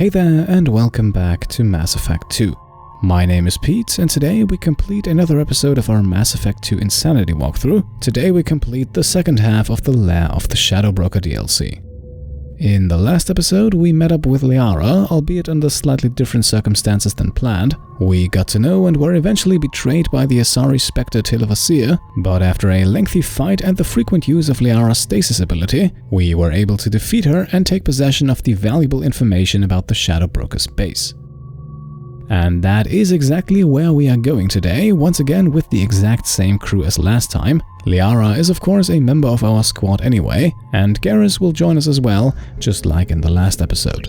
Hey there and welcome back to Mass Effect 2. My name is Pete and today we complete another episode of our Mass Effect 2 Insanity walkthrough. Today we complete the second half of the Lair of the Shadow Broker DLC. In the last episode we met up with Liara, albeit under slightly different circumstances than planned. We got to know and were eventually betrayed by the Asari Spectre Tela Vasir, but after a lengthy fight and the frequent use of Liara's stasis ability, we were able to defeat her and take possession of the valuable information about the Shadow Broker's base. And that is exactly where we are going today, once again with the exact same crew as last time. Liara is of course a member of our squad anyway, and Garrus will join us as well, just like in the last episode.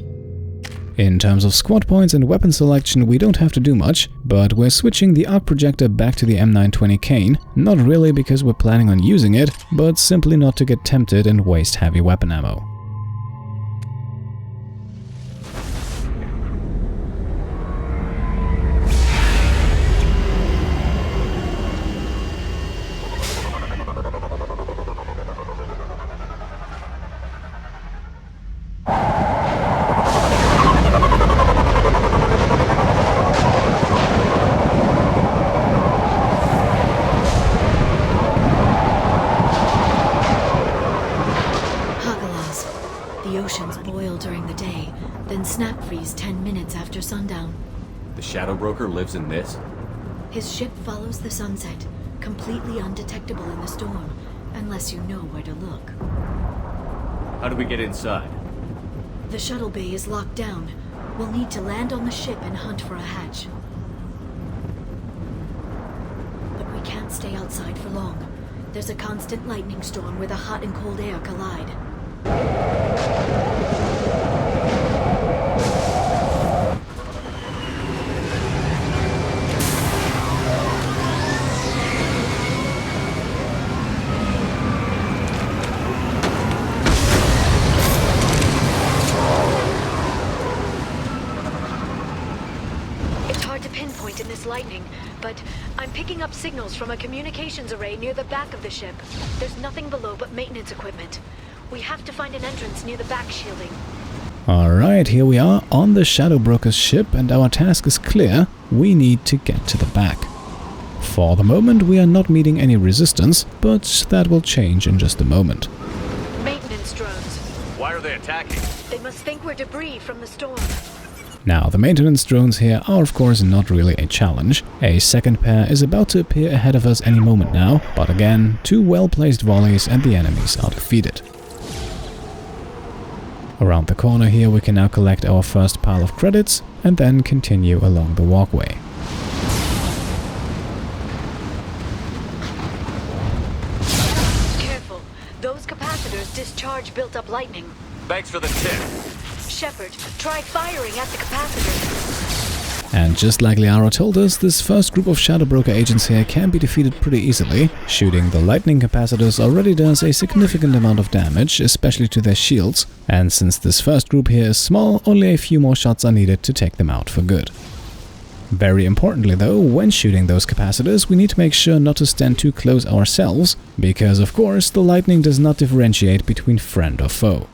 In terms of squad points and weapon selection we don't have to do much, but we're switching the arc projector back to the M920 Cane, not really because we're planning on using it, but simply not to get tempted and waste heavy weapon ammo. The Shadow Broker lives in this? His ship follows the sunset, completely undetectable in the storm, unless you know where to look. How do we get inside? The shuttle bay is locked down. We'll need to land on the ship and hunt for a hatch. But we can't stay outside for long. There's a constant lightning storm where the hot and cold air collide. In this lightning, but I'm picking up signals from a communications array near the back of the ship. There's nothing below but maintenance equipment. We have to find an entrance near the back shielding. Alright, here we are on the Shadow Broker's ship and our task is clear. We need to get to the back. For the moment we are not meeting any resistance, but that will change in just a moment. Maintenance drones. Why are they attacking? They must think we're debris from the storm. Now, the maintenance drones here are of course not really a challenge. A second pair is about to appear ahead of us any moment now, but again, two well-placed volleys and the enemies are defeated. Around the corner here we can now collect our first pile of credits and then continue along the walkway. Careful, those capacitors discharge built-up lightning. Thanks for the tip. Shepard, try firing at the capacitor. And just like Liara told us, this first group of Shadow Broker agents here can be defeated pretty easily. Shooting the lightning capacitors already does a significant amount of damage, especially to their shields, and since this first group here is small, only a few more shots are needed to take them out for good. Very importantly though, when shooting those capacitors, we need to make sure not to stand too close ourselves, because of course the lightning does not differentiate between friend or foe.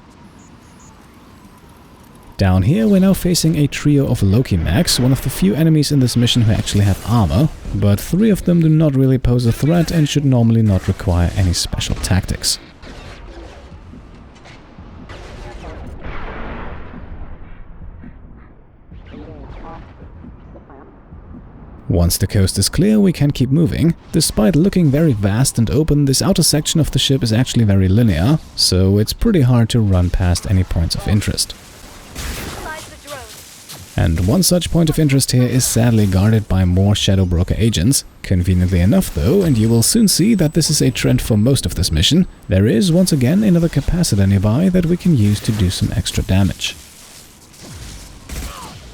Down here we're now facing a trio of Loki mechs, one of the few enemies in this mission who actually have armor, but three of them do not really pose a threat and should normally not require any special tactics. Once the coast is clear, we can keep moving. Despite looking very vast and open, this outer section of the ship is actually very linear, so it's pretty hard to run past any points of interest. And one such point of interest here is sadly guarded by more Shadow Broker agents. Conveniently enough though, and you will soon see that this is a trend for most of this mission, there is once again another capacitor nearby that we can use to do some extra damage.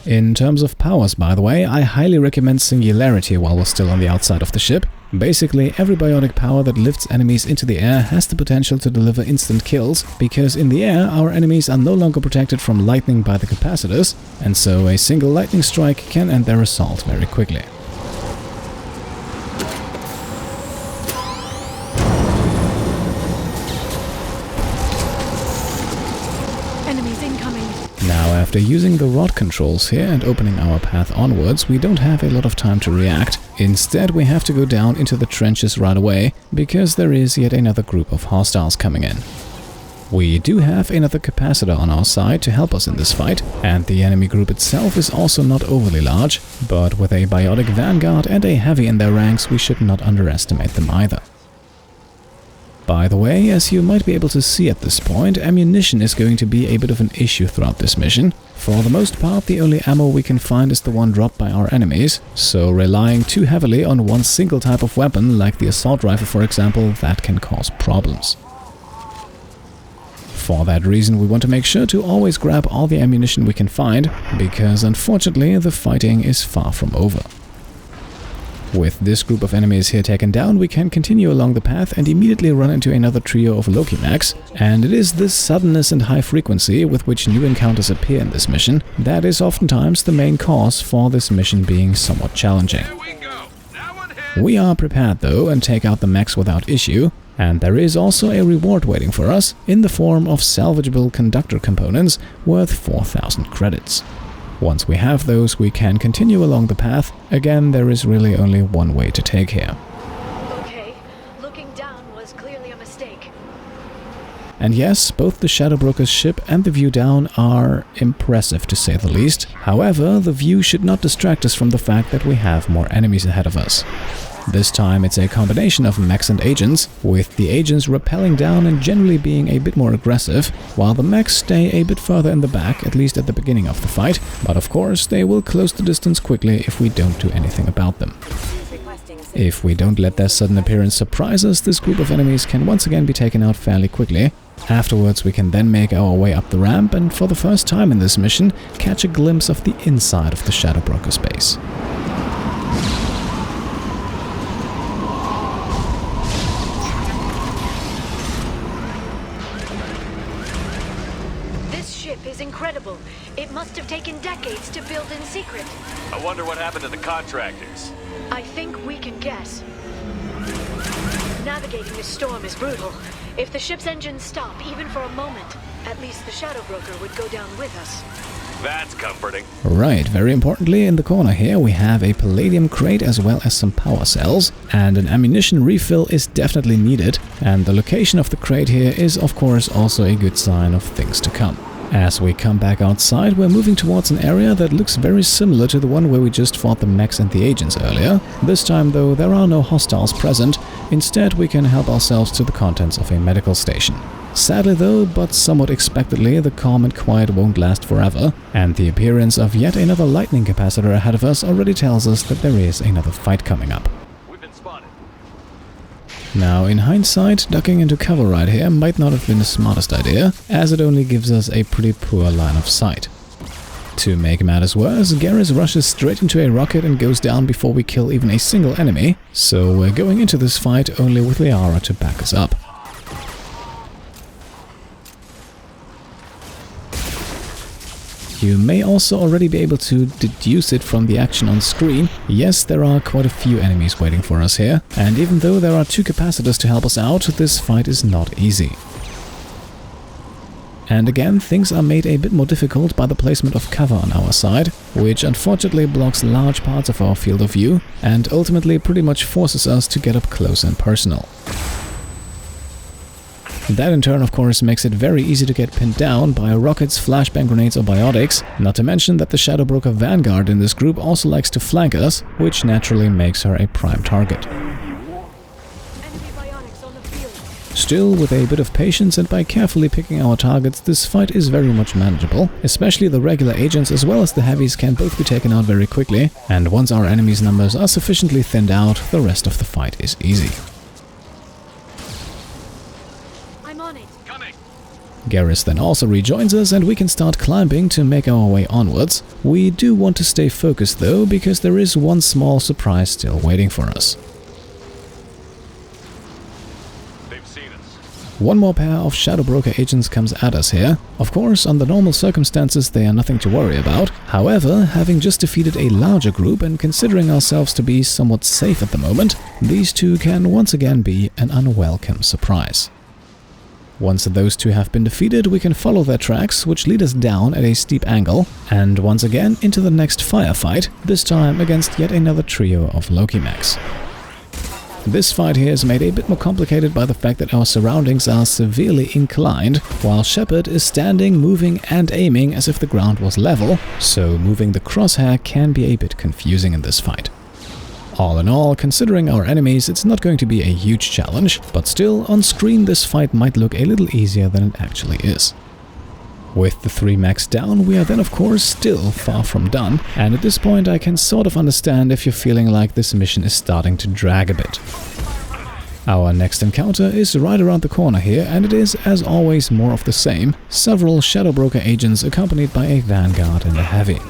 In terms of powers, by the way, I highly recommend Singularity while we're still on the outside of the ship. Basically, every biotic power that lifts enemies into the air has the potential to deliver instant kills, because in the air our enemies are no longer protected from lightning by the capacitors, and so a single lightning strike can end their assault very quickly. After using the rod controls here and opening our path onwards, we don't have a lot of time to react. Instead, we have to go down into the trenches right away, because there is yet another group of hostiles coming in. We do have another capacitor on our side to help us in this fight, and the enemy group itself is also not overly large, but with a biotic vanguard and a heavy in their ranks, we should not underestimate them either. By the way, as you might be able to see at this point, ammunition is going to be a bit of an issue throughout this mission. For the most part, the only ammo we can find is the one dropped by our enemies, so relying too heavily on one single type of weapon, like the assault rifle for example, that can cause problems. For that reason, we want to make sure to always grab all the ammunition we can find, because unfortunately the fighting is far from over. With this group of enemies here taken down, we can continue along the path and immediately run into another trio of Loki mechs, and it is this suddenness and high frequency with which new encounters appear in this mission that is oftentimes the main cause for this mission being somewhat challenging. We are prepared though and take out the mechs without issue, and there is also a reward waiting for us in the form of salvageable conductor components worth 4,000 credits. Once we have those, we can continue along the path. Again, there is really only one way to take here. Okay, looking down was clearly a mistake. And yes, both the Shadow Broker's ship and the view down are impressive to say the least. However, the view should not distract us from the fact that we have more enemies ahead of us. This time it's a combination of mechs and agents, with the agents rappelling down and generally being a bit more aggressive, while the mechs stay a bit further in the back, at least at the beginning of the fight, but of course they will close the distance quickly if we don't do anything about them. If we don't let their sudden appearance surprise us, this group of enemies can once again be taken out fairly quickly. Afterwards we can then make our way up the ramp and for the first time in this mission catch a glimpse of the inside of the Shadow Broker's base. Is incredible. It must have taken decades to build in secret. I wonder what happened to the contractors. I think we can guess. Navigating this storm is brutal. If the ship's engines stop, even for a moment, at least the Shadow Broker would go down with us. That's comforting. Right, very importantly, in the corner here we have a palladium crate as well as some power cells, and an ammunition refill is definitely needed, and the location of the crate here is of course also a good sign of things to come. As we come back outside, we're moving towards an area that looks very similar to the one where we just fought the mechs and the agents earlier. This time though, there are no hostiles present. Instead, we can help ourselves to the contents of a medical station. Sadly though, but somewhat expectedly, the calm and quiet won't last forever, and the appearance of yet another lightning capacitor ahead of us already tells us that there is another fight coming up. Now, in hindsight, ducking into cover right here might not have been the smartest idea, as it only gives us a pretty poor line of sight. To make matters worse, Garrus rushes straight into a rocket and goes down before we kill even a single enemy, so we're going into this fight only with Liara to back us up. You may also already be able to deduce it from the action on screen. Yes, there are quite a few enemies waiting for us here, and even though there are two capacitors to help us out, this fight is not easy. And again, things are made a bit more difficult by the placement of cover on our side, which unfortunately blocks large parts of our field of view, and ultimately pretty much forces us to get up close and personal. That in turn of course makes it very easy to get pinned down by rockets, flashbang grenades or biotics, not to mention that the Shadow Broker Vanguard in this group also likes to flank us, which naturally makes her a prime target. Still, with a bit of patience and by carefully picking our targets, this fight is very much manageable. Especially the regular agents as well as the heavies can both be taken out very quickly, and once our enemies' numbers are sufficiently thinned out, the rest of the fight is easy. Garrus then also rejoins us and we can start climbing to make our way onwards. We do want to stay focused though, because there is one small surprise still waiting for us. They've seen us. One more pair of Shadow Broker agents comes at us here. Of course, under normal circumstances they are nothing to worry about. However, having just defeated a larger group and considering ourselves to be somewhat safe at the moment, these two can once again be an unwelcome surprise. Once those two have been defeated, we can follow their tracks, which lead us down at a steep angle, and once again into the next firefight, this time against yet another trio of Loki mechs. This fight here is made a bit more complicated by the fact that our surroundings are severely inclined, while Shepard is standing, moving and aiming as if the ground was level, so moving the crosshair can be a bit confusing in this fight. All in all, considering our enemies, it's not going to be a huge challenge, but still, on screen this fight might look a little easier than it actually is. With the 3 mechs down, we are then of course still far from done, and at this point I can sort of understand if you're feeling like this mission is starting to drag a bit. Our next encounter is right around the corner here, and it is, as always, more of the same, several Shadow Broker agents accompanied by a Vanguard and a Heavy.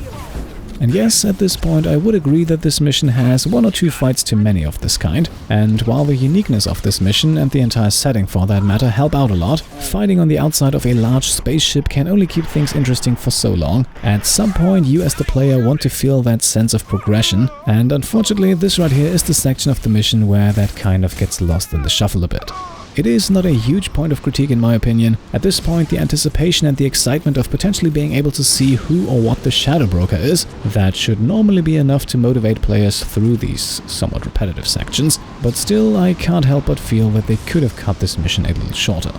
And yes, at this point I would agree that this mission has 1 or 2 fights too many of this kind, and while the uniqueness of this mission and the entire setting for that matter help out a lot, fighting on the outside of a large spaceship can only keep things interesting for so long. At some point you as the player want to feel that sense of progression, and unfortunately this right here is the section of the mission where that kind of gets lost in the shuffle a bit. It is not a huge point of critique in my opinion. At this point, the anticipation and the excitement of potentially being able to see who or what the Shadow Broker is, that should normally be enough to motivate players through these somewhat repetitive sections, but still I can't help but feel that they could have cut this mission a little shorter.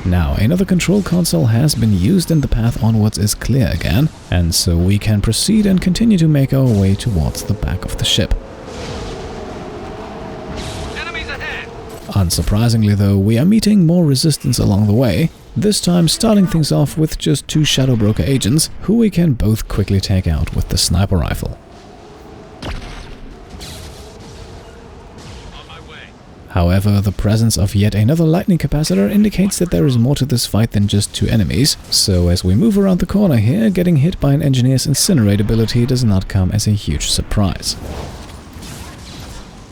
Now, another control console has been used and the path onwards is clear again, and so we can proceed and continue to make our way towards the back of the ship. Enemies ahead! Unsurprisingly though, we are meeting more resistance along the way, this time starting things off with just 2 Shadow Broker agents, who we can both quickly take out with the sniper rifle. However, the presence of yet another lightning capacitor indicates that there is more to this fight than just 2 enemies, so as we move around the corner here, getting hit by an engineer's incinerate ability does not come as a huge surprise.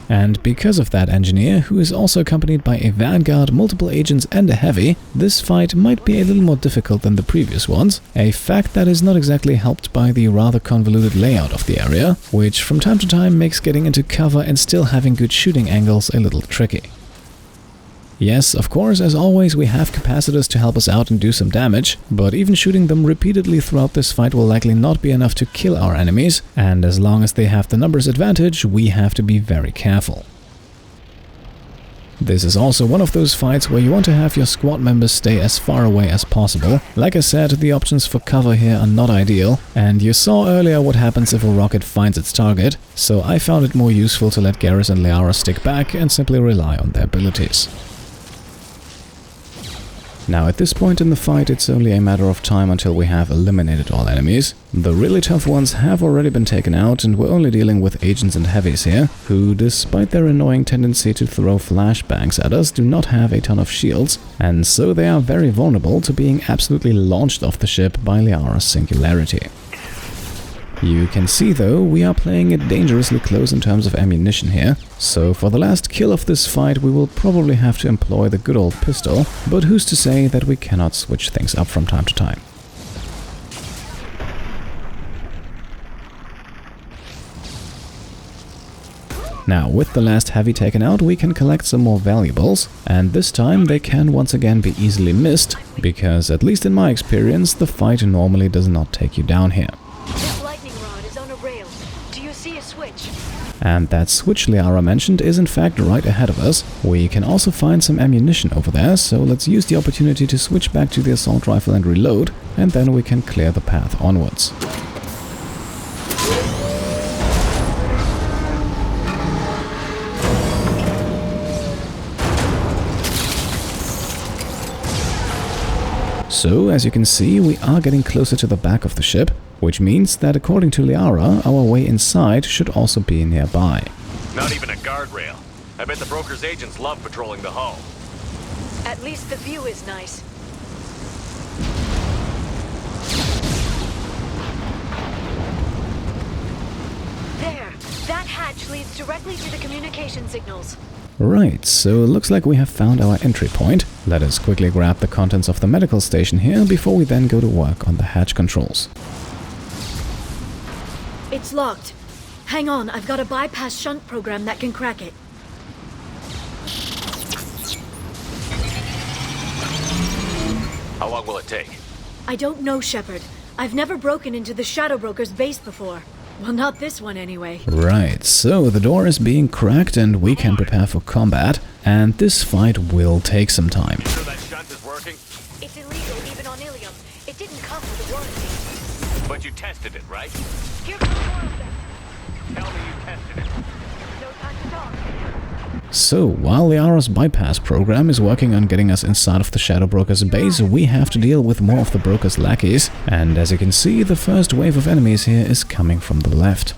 And because of that engineer, who is also accompanied by a Vanguard, multiple agents and a Heavy, this fight might be a little more difficult than the previous ones, a fact that is not exactly helped by the rather convoluted layout of the area, which from time to time makes getting into cover and still having good shooting angles a little tricky. Yes, of course, as always, we have capacitors to help us out and do some damage, but even shooting them repeatedly throughout this fight will likely not be enough to kill our enemies, and as long as they have the numbers advantage, we have to be very careful. This is also one of those fights where you want to have your squad members stay as far away as possible. Like I said, the options for cover here are not ideal, and you saw earlier what happens if a rocket finds its target, so I found it more useful to let Garrus and Liara stick back and simply rely on their abilities. Now at this point in the fight, it's only a matter of time until we have eliminated all enemies. The really tough ones have already been taken out, and we're only dealing with agents and heavies here, who, despite their annoying tendency to throw flashbangs at us, do not have a ton of shields, and so they are very vulnerable to being absolutely launched off the ship by Liara's singularity. You can see though, we are playing it dangerously close in terms of ammunition here, so for the last kill of this fight we will probably have to employ the good old pistol, but who's to say that we cannot switch things up from time to time. Now, with the last heavy taken out, we can collect some more valuables, and this time they can once again be easily missed, because at least in my experience, the fight normally does not take you down here. And that switch Liara mentioned is in fact right ahead of us. We can also find some ammunition over there, so let's use the opportunity to switch back to the assault rifle and reload, and then we can clear the path onwards. So, as you can see, we are getting closer to the back of the ship, which means that according to Liara, our way inside should also be nearby. Not even a guardrail. I bet the broker's agents love patrolling the hull. At least the view is nice. There! That hatch leads directly to the communication signals. Right, so it looks like we have found our entry point. Let us quickly grab the contents of the medical station here before we then go to work on the hatch controls. It's locked. Hang on, I've got a bypass shunt program that can crack it. How long will it take? I don't know, Shepard. I've never broken into the Shadow Broker's base before. Well, not this one anyway. Right, so the door is being cracked and we can prepare for combat, and this fight will take some time. You sure that shunt is working? It's illegal even on Ilium. It didn't come with a warranty. But you tested it, right? Give me more of them. Tell me you tested it. No time to talk. So, while Liara's bypass program is working on getting us inside of the Shadow Broker's base, we have to deal with more of the Broker's lackeys, and as you can see, the first wave of enemies here is coming from the left.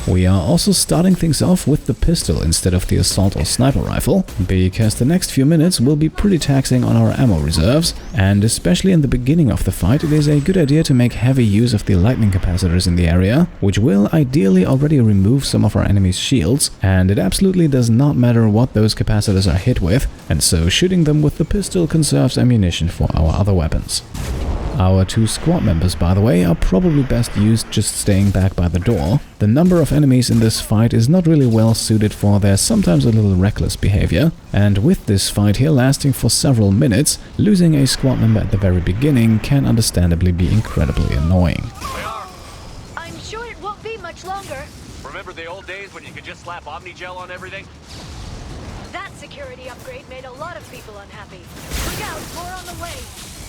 We are also starting things off with the pistol instead of the assault or sniper rifle, because the next few minutes will be pretty taxing on our ammo reserves, and especially in the beginning of the fight it is a good idea to make heavy use of the lightning capacitors in the area, which will ideally already remove some of our enemies' shields, and it absolutely does not matter what those capacitors are hit with, and so shooting them with the pistol conserves ammunition for our other weapons. Our two squad members, by the way, are probably best used just staying back by the door. The number of enemies in this fight is not really well suited for their sometimes a little reckless behavior, and with this fight here lasting for several minutes, losing a squad member at the very beginning can understandably be incredibly annoying. I'm sure it won't be much longer. Remember the old days when you could just slap Omnigel on everything? That security upgrade made a lot of people unhappy. Look out, more on the way.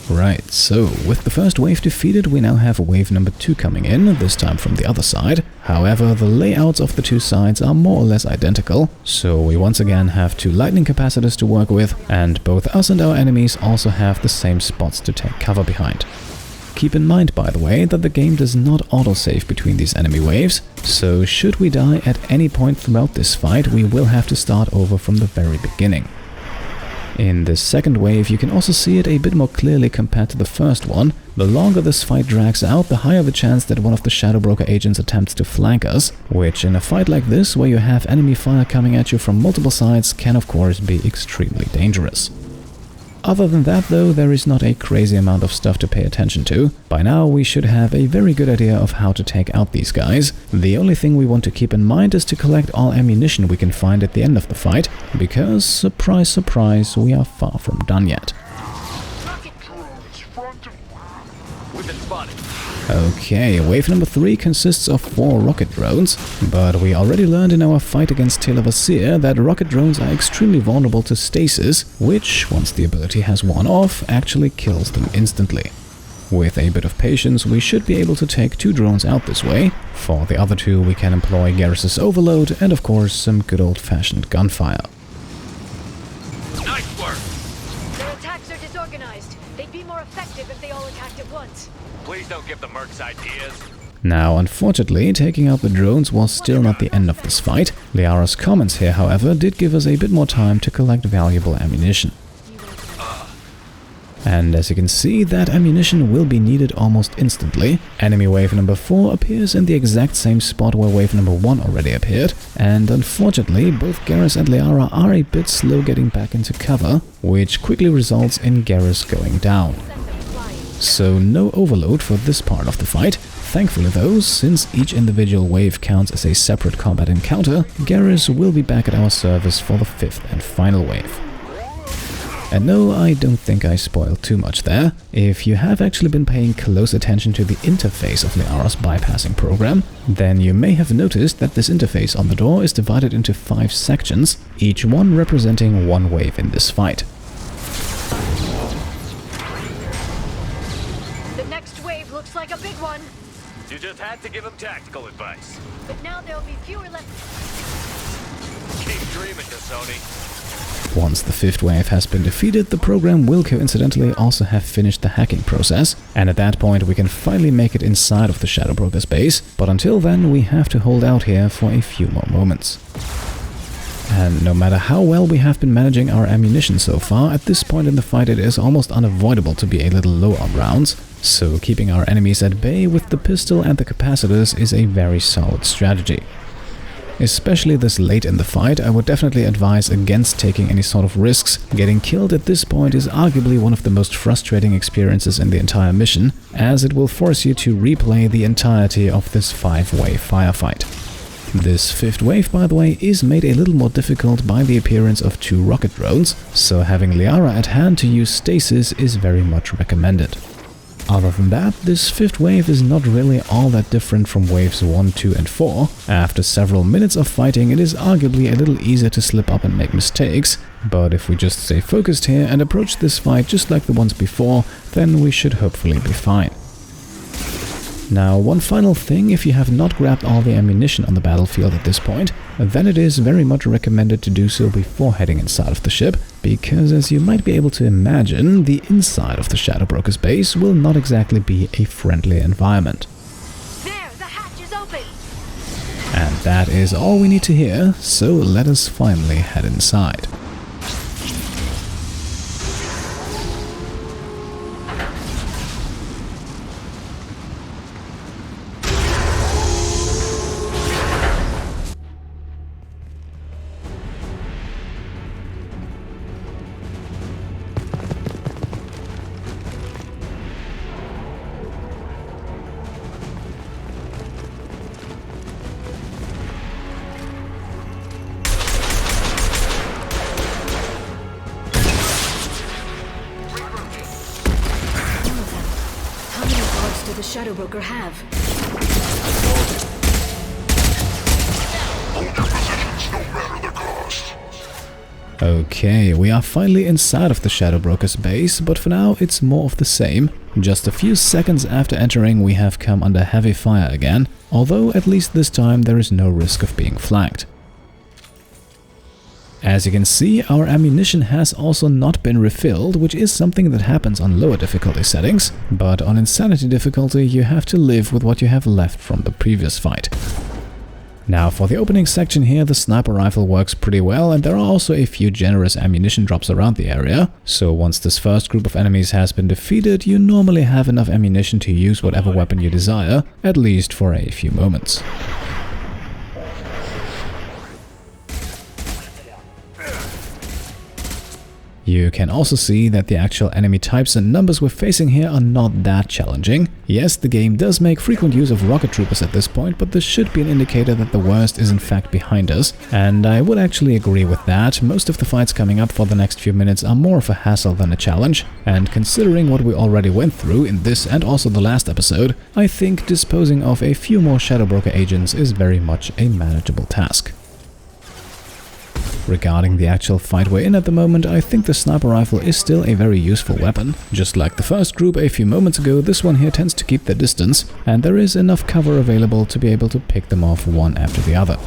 Right, so with the first wave defeated, we now have wave number 2 coming in, this time from the other side. However, the layouts of the two sides are more or less identical, so we once again have two lightning capacitors to work with, and both us and our enemies also have the same spots to take cover behind. Keep in mind, by the way, that the game does not autosave between these enemy waves, so should we die at any point throughout this fight, we will have to start over from the very beginning. In this second wave, you can also see it a bit more clearly compared to the first one. The longer this fight drags out, the higher the chance that one of the Shadow Broker agents attempts to flank us, which in a fight like this, where you have enemy fire coming at you from multiple sides, can of course be extremely dangerous. Other than that though, there is not a crazy amount of stuff to pay attention to. By now we should have a very good idea of how to take out these guys. The only thing we want to keep in mind is to collect all ammunition we can find at the end of the fight, because, surprise surprise, we are far from done yet. We've been spotted. Okay, wave number 3 consists of 4 rocket drones, but we already learned in our fight against Tela Vasir that rocket drones are extremely vulnerable to stasis, which, once the ability has worn off, actually kills them instantly. With a bit of patience, we should be able to take 2 drones out this way. For the other 2, we can employ Garrus's overload and of course some good old-fashioned gunfire. Nice work! Their attacks are disorganized. They'd be more effective if they all attacked at once. Please don't give the mercs ideas. Now, unfortunately, taking out the drones was still not the end of this fight. Liara's comments here, however, did give us a bit more time to collect valuable ammunition. And as you can see, that ammunition will be needed almost instantly. Enemy wave number 4 appears in the exact same spot where wave number 1 already appeared, and unfortunately both Garrus and Liara are a bit slow getting back into cover, which quickly results in Garrus going down. So no overload for this part of the fight. Thankfully though, since each individual wave counts as a separate combat encounter, Garrus will be back at our service for the 5th and final wave. And no, I don't think I spoiled too much there. If you have actually been paying close attention to the interface of Liara's bypassing program, then you may have noticed that this interface on the door is divided into 5 sections, each one representing one wave in this fight. The next wave looks like a big one. You just had to give him tactical advice. But now there'll be fewer left. Keep dreaming, Sony. Once the 5th wave has been defeated, the program will coincidentally also have finished the hacking process, and at that point we can finally make it inside of the Shadow Broker's base, but until then we have to hold out here for a few more moments. And no matter how well we have been managing our ammunition so far, at this point in the fight it is almost unavoidable to be a little low on rounds, so keeping our enemies at bay with the pistol and the capacitors is a very solid strategy. Especially this late in the fight, I would definitely advise against taking any sort of risks. Getting killed at this point is arguably one of the most frustrating experiences in the entire mission, as it will force you to replay the entirety of this 5-wave firefight. This fifth wave, by the way, is made a little more difficult by the appearance of 2 rocket drones, so having Liara at hand to use stasis is very much recommended. Other than that, this fifth wave is not really all that different from waves 1, 2 and 4. After several minutes of fighting, it is arguably a little easier to slip up and make mistakes, but if we just stay focused here and approach this fight just like the ones before, then we should hopefully be fine. Now, one final thing, if you have not grabbed all the ammunition on the battlefield at this point, then it is very much recommended to do so before heading inside of the ship, because as you might be able to imagine, the inside of the Shadow Broker's base will not exactly be a friendly environment. There, the hatch is open! And that is all we need to hear, so let us finally head inside. The Shadow Broker have. Hold your positions, no matter the cost. Okay, we are finally inside of the Shadow Broker's base, but for now it's more of the same. Just a few seconds after entering we have come under heavy fire again, although at least this time there is no risk of being flanked. As you can see, our ammunition has also not been refilled, which is something that happens on lower difficulty settings, but on Insanity difficulty you have to live with what you have left from the previous fight. Now for the opening section here, the sniper rifle works pretty well, and there are also a few generous ammunition drops around the area, so once this first group of enemies has been defeated, you normally have enough ammunition to use whatever weapon you desire, at least for a few moments. You can also see that the actual enemy types and numbers we're facing here are not that challenging. Yes, the game does make frequent use of rocket troopers at this point, but this should be an indicator that the worst is in fact behind us, and I would actually agree with that. Most of the fights coming up for the next few minutes are more of a hassle than a challenge, and considering what we already went through in this and also the last episode, I think disposing of a few more Shadow Broker agents is very much a manageable task. Regarding the actual fight we're in at the moment, I think the sniper rifle is still a very useful weapon. Just like the first group a few moments ago, this one here tends to keep their distance, and there is enough cover available to be able to pick them off one after the other.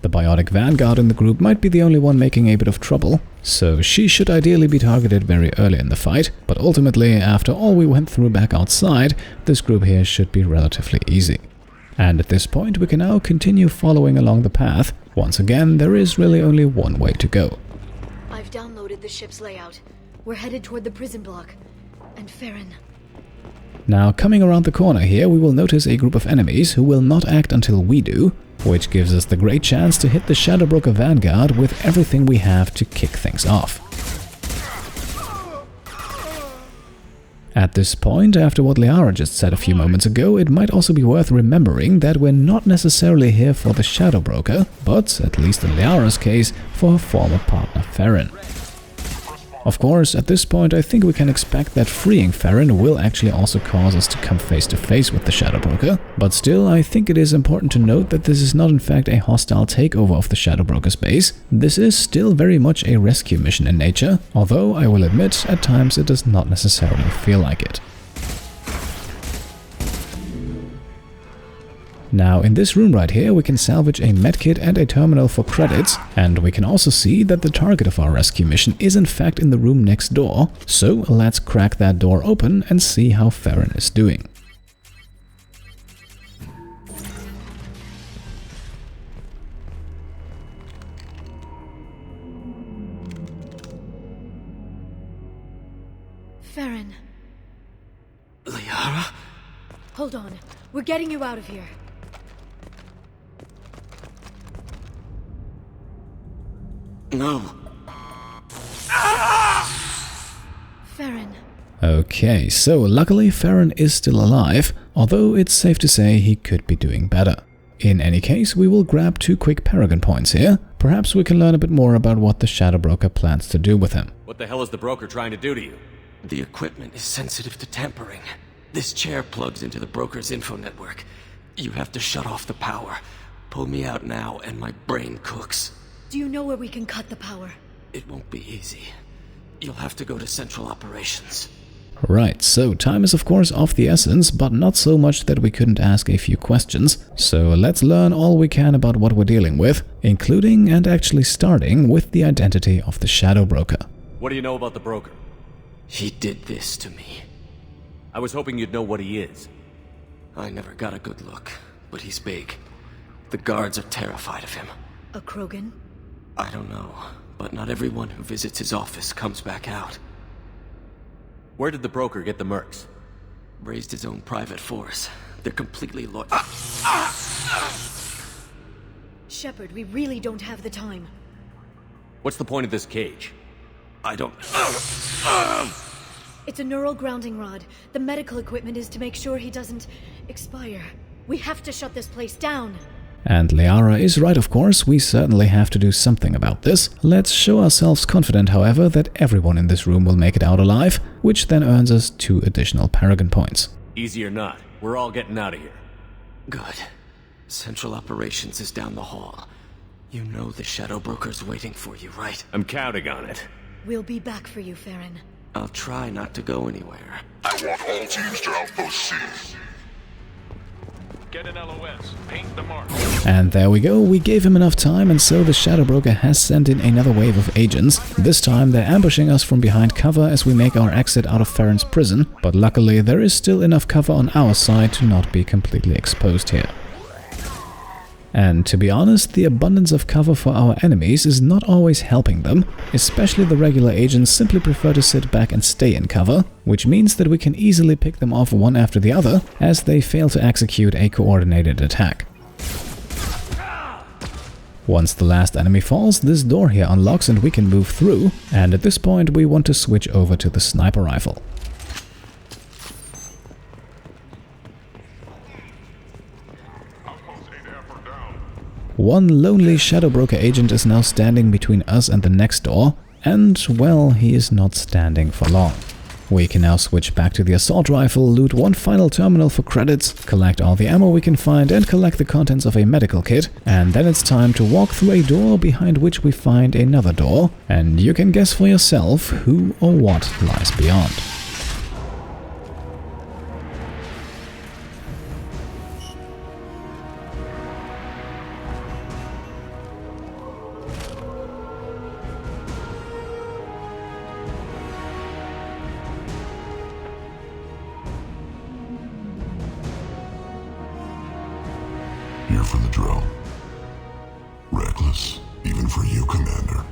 The biotic vanguard in the group might be the only one making a bit of trouble, so she should ideally be targeted very early in the fight, but ultimately, after all we went through back outside, this group here should be relatively easy. And at this point we can now continue following along the path. Once again, there is really only one way to go. I've downloaded the ship's layout. We're headed toward the prison block. And Feron. Now, coming around the corner here, we will notice a group of enemies who will not act until we do, which gives us the great chance to hit the Shadow Broker Vanguard with everything we have to kick things off. At this point, after what Liara just said a few moments ago, it might also be worth remembering that we're not necessarily here for the Shadow Broker, but, at least in Liara's case, for her former partner Feron. Of course, at this point I think we can expect that freeing Feron will actually also cause us to come face to face with the Shadow Broker, but still I think it is important to note that this is not in fact a hostile takeover of the Shadow Broker's base. This is still very much a rescue mission in nature, although I will admit at times it does not necessarily feel like it. Now, in this room right here, we can salvage a medkit and a terminal for credits, and we can also see that the target of our rescue mission is in fact in the room next door, so let's crack that door open and see how Feron is doing. Feron. Liara? Hold on. We're getting you out of here. No. Feron. Okay, so luckily Feron is still alive, although it's safe to say he could be doing better. In any case, we will grab 2 quick Paragon points here. Perhaps we can learn a bit more about what the Shadow Broker plans to do with him. What the hell is the broker trying to do to you? The equipment is sensitive to tampering. This chair plugs into the broker's info network. You have to shut off the power. Pull me out now and my brain cooks. Do you know where we can cut the power? It won't be easy. You'll have to go to Central Operations. Right, so time is of course of the essence, but not so much that we couldn't ask a few questions. So let's learn all we can about what we're dealing with, including and actually starting with the identity of the Shadow Broker. What do you know about the broker? He did this to me. I was hoping you'd know what he is. I never got a good look, but he's big. The guards are terrified of him. A Krogan? I don't know, but not everyone who visits his office comes back out. Where did the broker get the mercs? Raised his own private force. They're completely loyal. Shepard, we really don't have the time. What's the point of this cage? I don't... It's a neural grounding rod. The medical equipment is to make sure he doesn't expire. We have to shut this place down. And Liara is right, of course, we certainly have to do something about this. Let's show ourselves confident, however, that everyone in this room will make it out alive, which then earns us 2 additional Paragon points. Easy or not, we're all getting out of here. Good. Central Operations is down the hall. You know the Shadow Broker's waiting for you, right? I'm counting on it. We'll be back for you, Feron. I'll try not to go anywhere. I want all teams to Outpost C. Get an LOS. Paint the mark. And there we go, we gave him enough time, and so the Shadow Broker has sent in another wave of agents. This time they're ambushing us from behind cover as we make our exit out of Feron's prison, but luckily there is still enough cover on our side to not be completely exposed here. And to be honest, the abundance of cover for our enemies is not always helping them, especially the regular agents simply prefer to sit back and stay in cover, which means that we can easily pick them off one after the other as they fail to execute a coordinated attack. Once the last enemy falls, this door here unlocks and we can move through, and at this point we want to switch over to the sniper rifle. One lonely Shadow Broker agent is now standing between us and the next door, and, well, he is not standing for long. We can now switch back to the assault rifle, loot 1 final terminal for credits, collect all the ammo we can find and collect the contents of a medical kit, and then it's time to walk through a door behind which we find another door, and you can guess for yourself who or what lies beyond. Here for the drill. Reckless, even for you, Commander.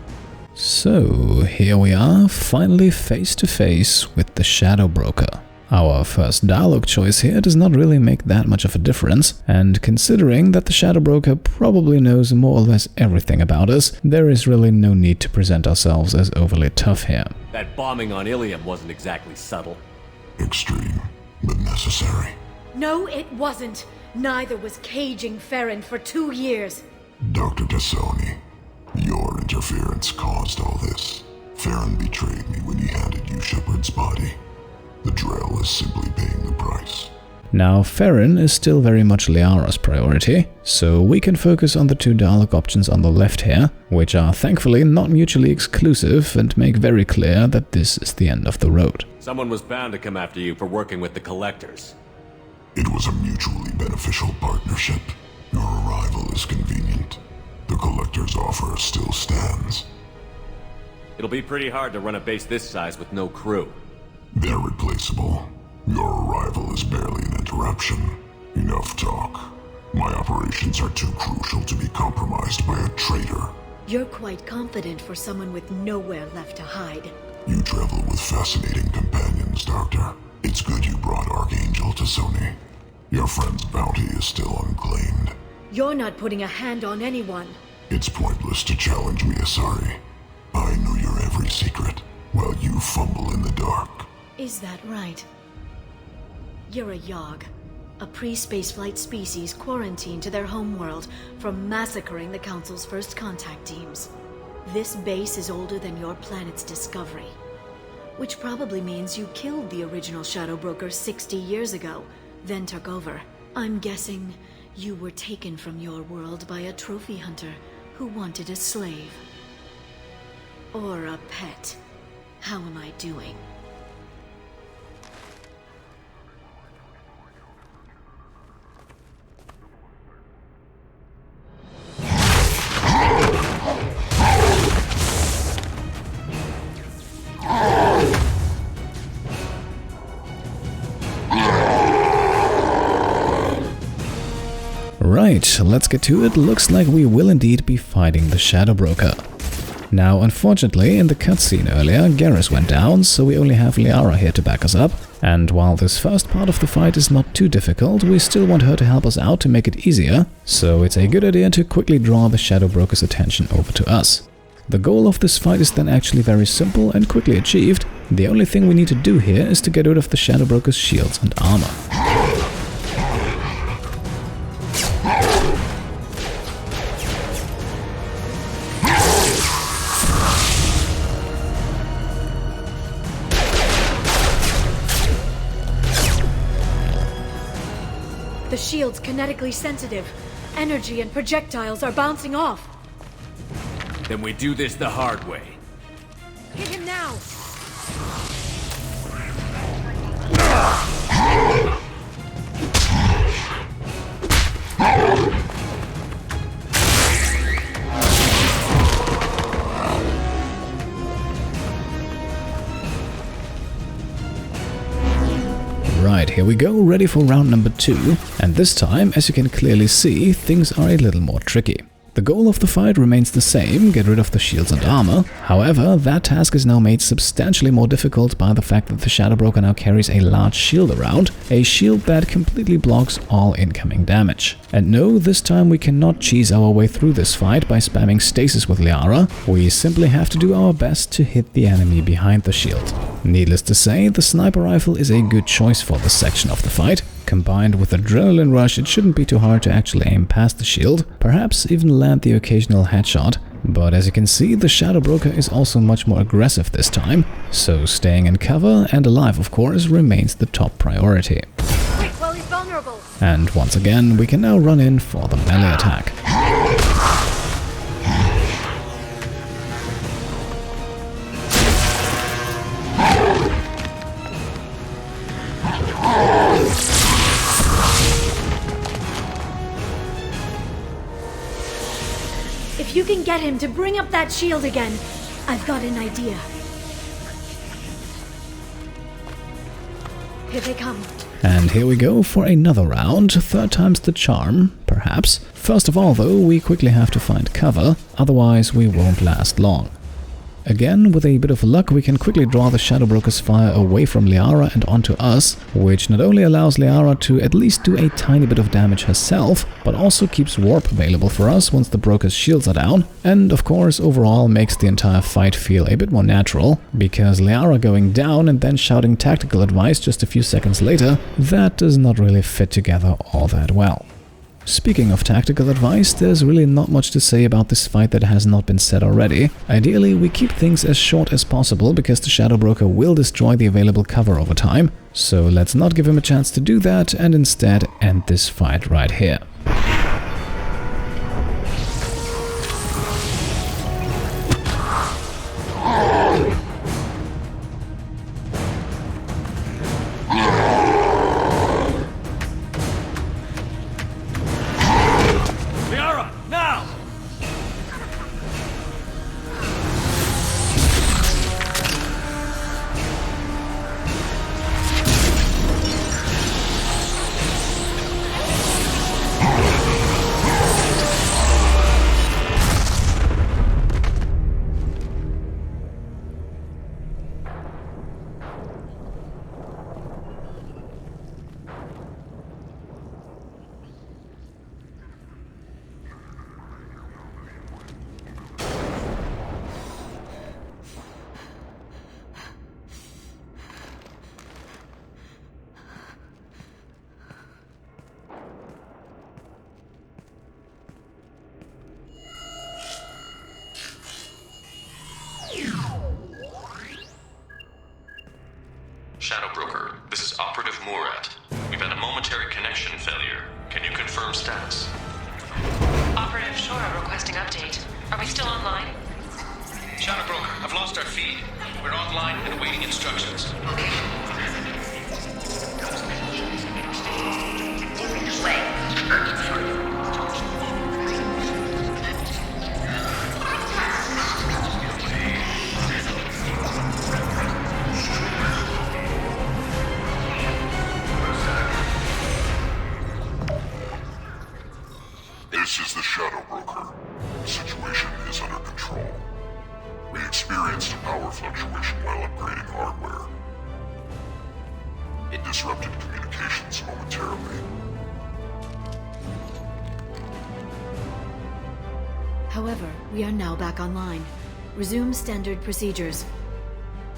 So, here we are, finally face to face with the Shadow Broker. Our first dialogue choice here does not really make that much of a difference, and considering that the Shadow Broker probably knows more or less everything about us, there is really no need to present ourselves as overly tough here. That bombing on Ilium wasn't exactly subtle. Extreme, but necessary. No, it wasn't. Neither was caging Feron for 2 years. Dr. Tassoni, your interference caused all this. Feron betrayed me when he handed you Shepard's body. The drill is simply paying the price. Now, Feron is still very much Liara's priority, so we can focus on the 2 dialogue options on the left here, which are thankfully not mutually exclusive and make very clear that this is the end of the road. Someone was bound to come after you for working with the Collectors. It was a mutually beneficial partnership. Your arrival is convenient. The Collector's offer still stands. It'll be pretty hard to run a base this size with no crew. They're replaceable. Your arrival is barely an interruption. Enough talk. My operations are too crucial to be compromised by a traitor. You're quite confident for someone with nowhere left to hide. You travel with fascinating companions, Doctor. It's good you brought Archangel to Sony. Your friend's bounty is still unclaimed. You're not putting a hand on anyone. It's pointless to challenge me, Asari. I know your every secret, while you fumble in the dark. Is that right? You're a Yogg. A pre-spaceflight species quarantined to their homeworld from massacring the Council's first contact teams. This base is older than your planet's discovery. Which probably means you killed the original Shadow Broker 60 years ago, then took over. I'm guessing you were taken from your world by a trophy hunter who wanted a slave. Or a pet. How am I doing? Right, let's get to it. Looks like we will indeed be fighting the Shadow Broker. Now, unfortunately, in the cutscene earlier, Garrus went down, so we only have Liara here to back us up. And while this first part of the fight is not too difficult, we still want her to help us out to make it easier, so it's a good idea to quickly draw the Shadow Broker's attention over to us. The goal of this fight is then actually very simple and quickly achieved. The only thing we need to do here is to get rid of the Shadow Broker's shields and armor. The shield's kinetically sensitive. Energy and projectiles are bouncing off. Then we do this the hard way. Hit him now! Right, here we go, ready for round number 2, and this time, as you can clearly see, things are a little more tricky. The goal of the fight remains the same, get rid of the shields and armor. However, that task is now made substantially more difficult by the fact that the Shadow Broker now carries a large shield around, a shield that completely blocks all incoming damage. And no, this time we cannot cheese our way through this fight by spamming stasis with Liara, we simply have to do our best to hit the enemy behind the shield. Needless to say, the sniper rifle is a good choice for this section of the fight. Combined with adrenaline rush, it shouldn't be too hard to actually aim past the shield, perhaps even land the occasional headshot. But as you can see, the Shadow Broker is also much more aggressive this time, so staying in cover and alive, of course, remains the top priority. Quick, while he's vulnerable! And once again, we can now run in for the melee attack. If you can get him to bring up that shield again, I've got an idea. Here they come. And here we go for another round, third time's the charm, perhaps. First of all though, we quickly have to find cover, otherwise we won't last long. Again, with a bit of luck, we can quickly draw the Shadow Broker's fire away from Liara and onto us, which not only allows Liara to at least do a tiny bit of damage herself, but also keeps warp available for us once the Broker's shields are down, and of course overall makes the entire fight feel a bit more natural, because Liara going down and then shouting tactical advice just a few seconds later, that does not really fit together all that well. Speaking of tactical advice, there's really not much to say about this fight that has not been said already. Ideally, we keep things as short as possible because the Shadow Broker will destroy the available cover over time, so let's not give him a chance to do that and instead end this fight right here. Shadow Broker, this is Operative Murat. We've had a momentary connection failure. Can you confirm status? Operative Shora requesting update. Are we still online? Shadow Broker, I've lost our feed. We're online and awaiting instructions. This is the Shadow Broker. The situation is under control. We experienced a power fluctuation while upgrading hardware. It disrupted communications momentarily. However, we are now back online. Resume standard procedures.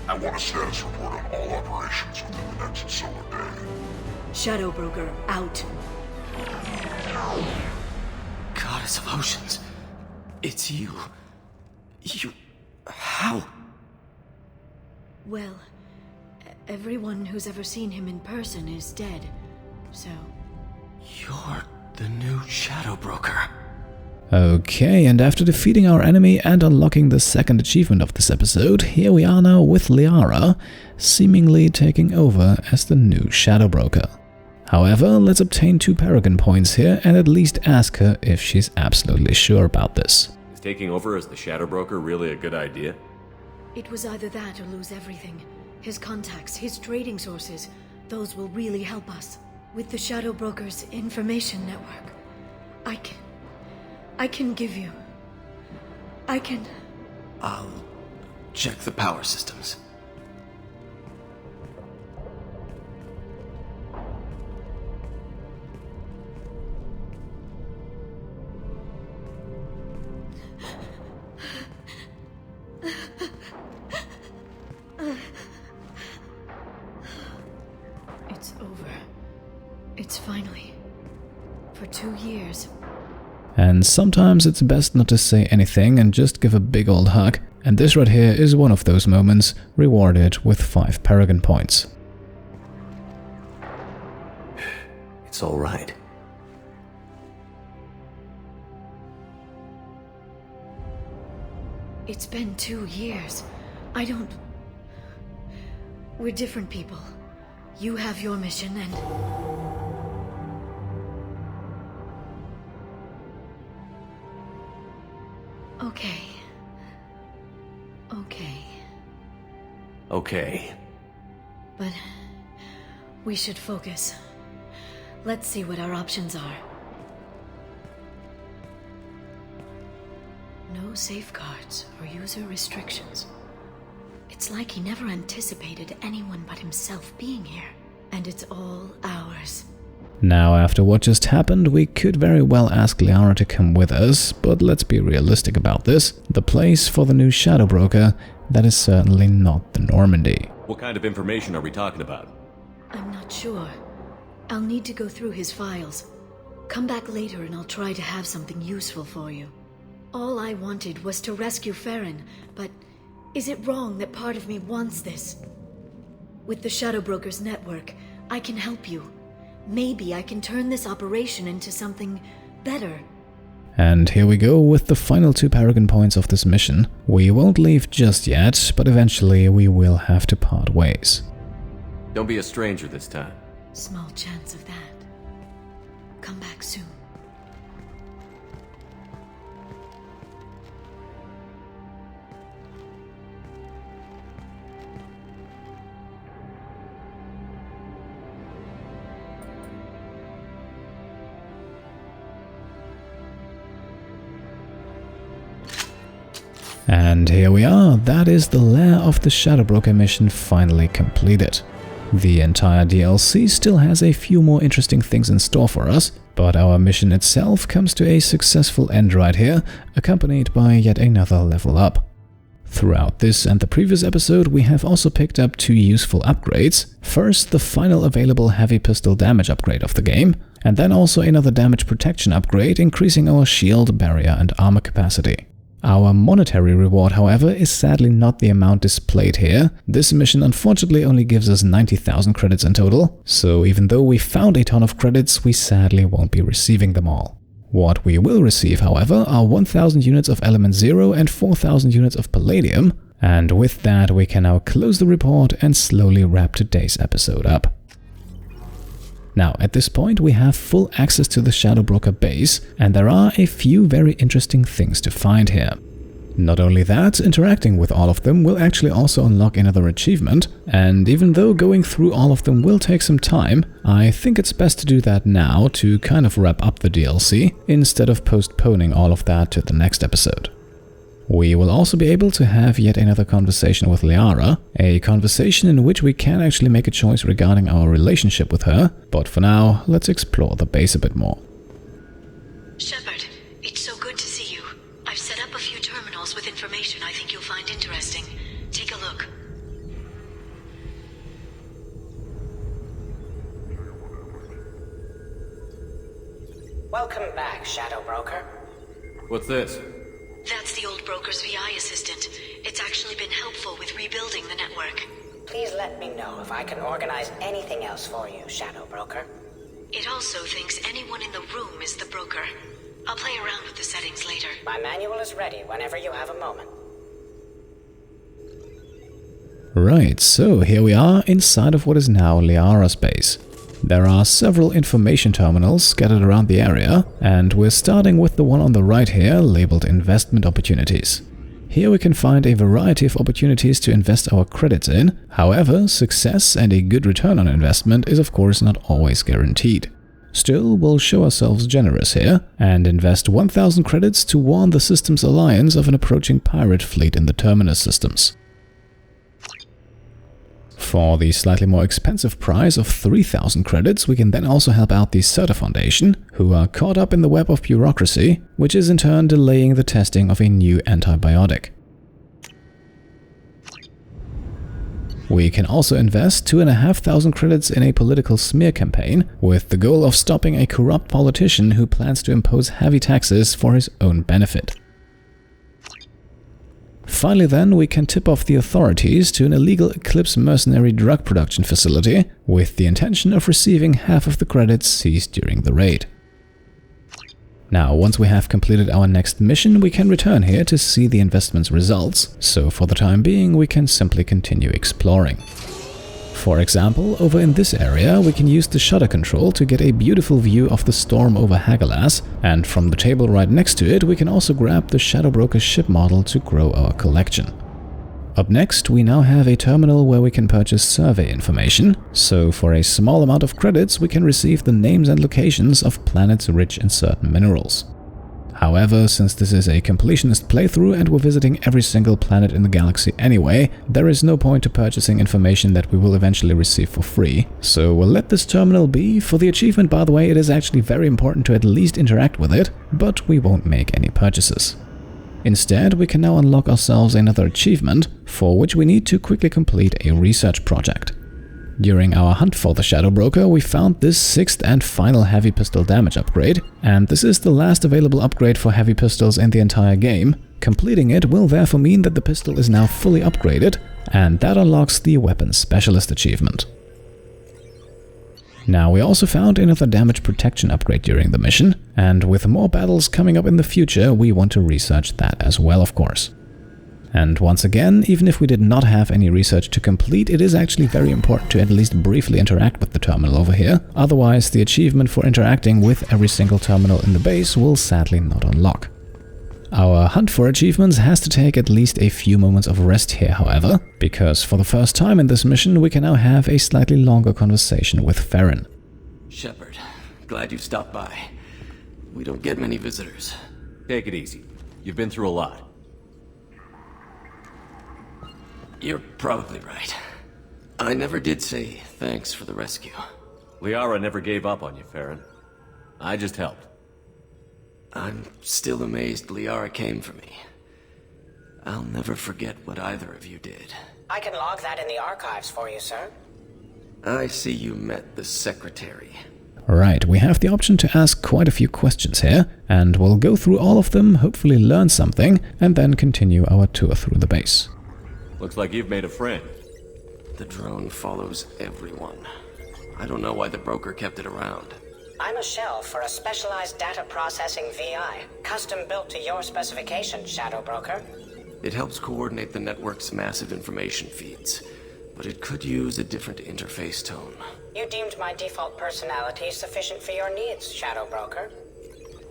I want a status report on all operations within the next solar day. Shadow Broker, out. Goddess of Oceans. It's you. How? Well, everyone who's ever seen him in person is dead, so... You're the new Shadow Broker. Okay, and after defeating our enemy and unlocking the second achievement of this episode, here we are now with Liara, seemingly taking over as the new Shadow Broker. However, let's obtain 2 Paragon points here and at least ask her if she's absolutely sure about this. Is taking over as the Shadow Broker really a good idea? It was either that or lose everything. His contacts, his trading sources, those will really help us. With the Shadow Broker's information network, I can give you... I'll check the power systems. It's over. It's finally... For 2 years. And sometimes it's best not to say anything and just give a big old hug, and this right here is one of those moments, rewarded with 5 Paragon points. It's all right. It's been 2 years. We're different people. You have your mission and... Okay. Okay. But... we should focus. Let's see what our options are. No safeguards or user restrictions. It's like he never anticipated anyone but himself being here. And it's all ours. Now, after what just happened, we could very well ask Liara to come with us, but let's be realistic about this. The place for the new Shadow Broker, that is certainly not the Normandy. What kind of information are we talking about? I'm not sure. I'll need to go through his files. Come back later and I'll try to have something useful for you. All I wanted was to rescue Feron, but is it wrong that part of me wants this? With the Shadow Broker's network, I can help you. Maybe I can turn this operation into something better. And here we go with the final 2 Paragon points of this mission. We won't leave just yet, but eventually we will have to part ways. Don't be a stranger this time. Small chance of that. Come back soon. And here we are, that is the Lair of the Shadow Broker mission finally completed. The entire DLC still has a few more interesting things in store for us, but our mission itself comes to a successful end right here, accompanied by yet another level up. Throughout this and the previous episode, we have also picked up 2 useful upgrades. First, the final available heavy pistol damage upgrade of the game, and then also another damage protection upgrade, increasing our shield, barrier and armor capacity. Our monetary reward, however, is sadly not the amount displayed here. This mission unfortunately only gives us 90,000 credits in total, so even though we found a ton of credits, we sadly won't be receiving them all. What we will receive, however, are 1,000 units of Element 0 and 4,000 units of Palladium, and with that we can now close the report and slowly wrap today's episode up. Now, at this point we have full access to the Shadow Broker base, and there are a few very interesting things to find here. Not only that, interacting with all of them will actually also unlock another achievement, and even though going through all of them will take some time, I think it's best to do that now to kind of wrap up the DLC, instead of postponing all of that to the next episode. We will also be able to have yet another conversation with Liara, a conversation in which we can actually make a choice regarding our relationship with her, but for now, let's explore the base a bit more. Shepard, it's so good to see you. I've set up a few terminals with information I think you'll find interesting. Take a look. Welcome back, Shadow Broker. What's this? That's the old broker's VI assistant. It's actually been helpful with rebuilding the network. Please let me know if I can organize anything else for you, Shadow Broker. It also thinks anyone in the room is the broker. I'll play around with the settings later. My manual is ready whenever you have a moment. Right, so here we are inside of what is now Liara's base. There are several information terminals scattered around the area, and we're starting with the one on the right here, labeled Investment Opportunities. Here we can find a variety of opportunities to invest our credits in. However, success and a good return on investment is of course not always guaranteed. Still, we'll show ourselves generous here, and invest 1,000 credits to warn the system's alliance of an approaching pirate fleet in the Terminus systems. For the slightly more expensive price of 3,000 credits, we can then also help out the Certa Foundation, who are caught up in the web of bureaucracy, which is in turn delaying the testing of a new antibiotic. We can also invest 2,500 credits in a political smear campaign, with the goal of stopping a corrupt politician who plans to impose heavy taxes for his own benefit. Finally then, we can tip off the authorities to an illegal Eclipse mercenary drug production facility, with the intention of receiving half of the credits seized during the raid. Now, once we have completed our next mission, we can return here to see the investment's results, so for the time being we can simply continue exploring. For example, over in this area we can use the shutter control to get a beautiful view of the storm over Hagalaz, and from the table right next to it we can also grab the Shadow Broker's ship model to grow our collection. Up next, we now have a terminal where we can purchase survey information, so for a small amount of credits we can receive the names and locations of planets rich in certain minerals. However, since this is a completionist playthrough and we're visiting every single planet in the galaxy anyway, there is no point to purchasing information that we will eventually receive for free, so we'll let this terminal be. For the achievement, by the way, it is actually very important to at least interact with it, but we won't make any purchases. Instead, we can now unlock ourselves another achievement, for which we need to quickly complete a research project. During our hunt for the Shadow Broker, we found this 6th and final heavy pistol damage upgrade, and this is the last available upgrade for heavy pistols in the entire game. Completing it will therefore mean that the pistol is now fully upgraded, and that unlocks the Weapons Specialist achievement. Now, we also found another damage protection upgrade during the mission, and with more battles coming up in the future, we want to research that as well, of course. And once again, even if we did not have any research to complete, it is actually very important to at least briefly interact with the terminal over here, otherwise the achievement for interacting with every single terminal in the base will sadly not unlock. Our hunt for achievements has to take at least a few moments of rest here, however, because for the first time in this mission we can now have a slightly longer conversation with Feron. Shepard, glad you stopped by. We don't get many visitors. Take it easy. You've been through a lot. You're probably right. I never did say thanks for the rescue. Liara never gave up on you, Feron. I just helped. I'm still amazed Liara came for me. I'll never forget what either of you did. I can log that in the archives for you, sir. I see you met the Secretary. Right, we have the option to ask quite a few questions here, and we'll go through all of them, hopefully learn something, and then continue our tour through the base. Looks like you've made a friend. The drone follows everyone. I don't know why the broker kept it around. I'm a shell for a specialized data processing VI, custom built to your specifications, Shadow Broker. It helps coordinate the network's massive information feeds, but it could use a different interface tone. You deemed my default personality sufficient for your needs, Shadow Broker.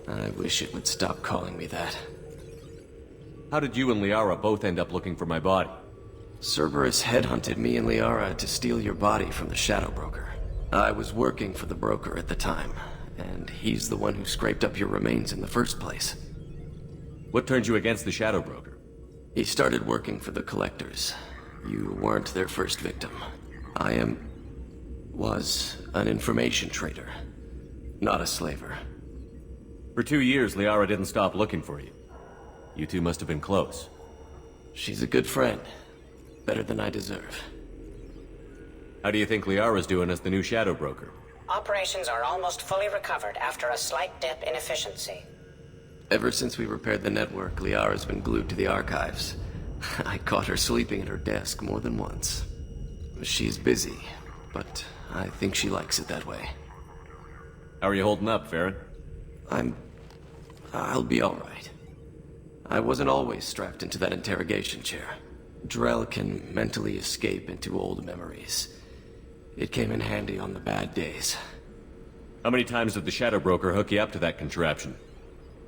I wish it would stop calling me that. How did you and Liara both end up looking for my body? Cerberus headhunted me and Liara to steal your body from the Shadow Broker. I was working for the broker at the time, and he's the one who scraped up your remains in the first place. What turned you against the Shadow Broker? He started working for the Collectors. You weren't their first victim. I was an information trader, not a slaver. For 2 years, Liara didn't stop looking for you. You two must have been close. She's a good friend. Better than I deserve. How do you think Liara's doing as the new Shadow Broker? Operations are almost fully recovered after a slight dip in efficiency. Ever since we repaired the network, Liara's been glued to the archives. I caught her sleeping at her desk more than once. She's busy, but I think she likes it that way. How are you holding up, Feron? I'll be alright. I wasn't always strapped into that interrogation chair. Drell can mentally escape into old memories. It came in handy on the bad days. How many times did the Shadow Broker hook you up to that contraption?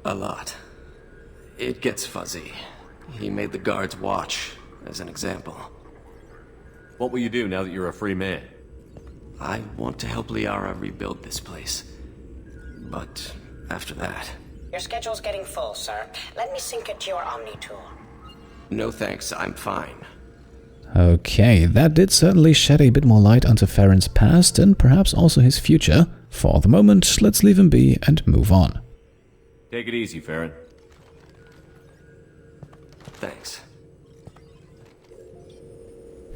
A lot. It gets fuzzy. He made the guards watch, as an example. What will you do now that you're a free man? I want to help Liara rebuild this place. But after that... Your schedule's getting full, sir. Let me sync it to your Omni tool. No thanks, I'm fine. Okay, that did certainly shed a bit more light onto Feron's past and perhaps also his future. For the moment, let's leave him be and move on. Take it easy, Feron. Thanks.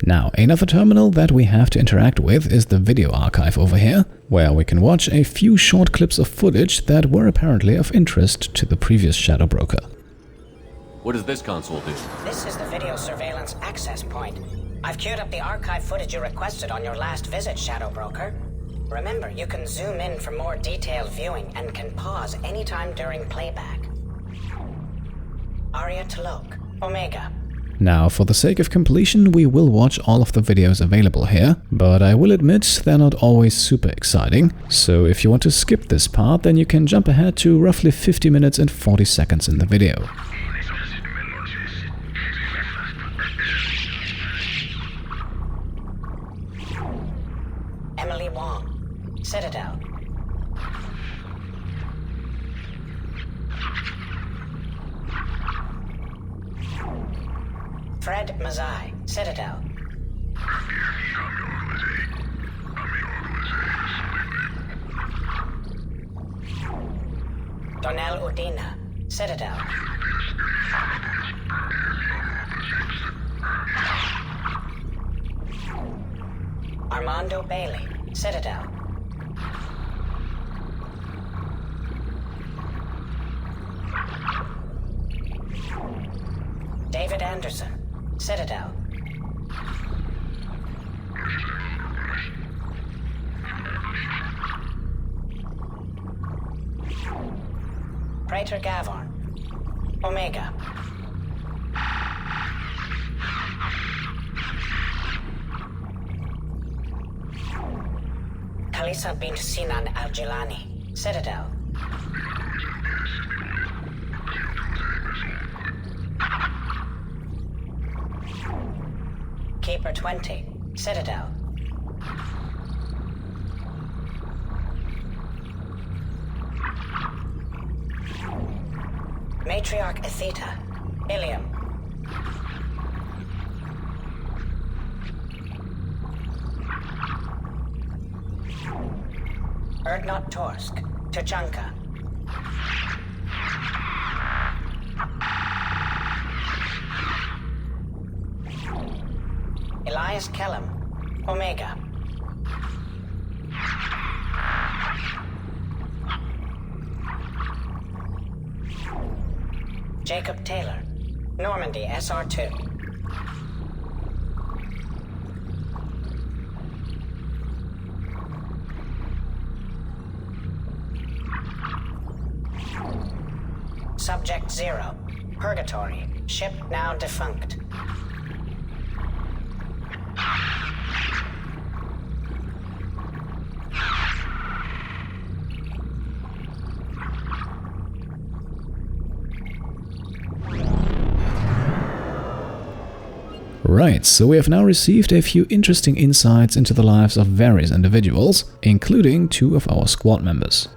Now, another terminal that we have to interact with is the video archive over here, where we can watch a few short clips of footage that were apparently of interest to the previous Shadow Broker. What does this console do? This is the video surveillance access point. I've queued up the archive footage you requested on your last visit, Shadow Broker. Remember, you can zoom in for more detailed viewing and can pause anytime during playback. Aria Talok, Omega. Now, for the sake of completion, we will watch all of the videos available here, but I will admit they're not always super exciting, so if you want to skip this part, then you can jump ahead to roughly 50 minutes and 40 seconds in the video. Emily Wong, Citadel. Fred Mazai, Citadel. Donnell Udina, Citadel. Armando Bailey, Citadel. David Anderson, Citadel. Praetor Gavorn, Omega. Kalisa bint Sinan Al-Jilani, Citadel. Keeper 20, Citadel. Matriarch Atheta, Ilium. Erdnot Torsk, Tuchanka. Elias Kellum, Omega. Jacob Taylor. Normandy, SR2. Subject 0. Purgatory. Ship now defunct. Right, so we have now received a few interesting insights into the lives of various individuals, including 2 of our squad members.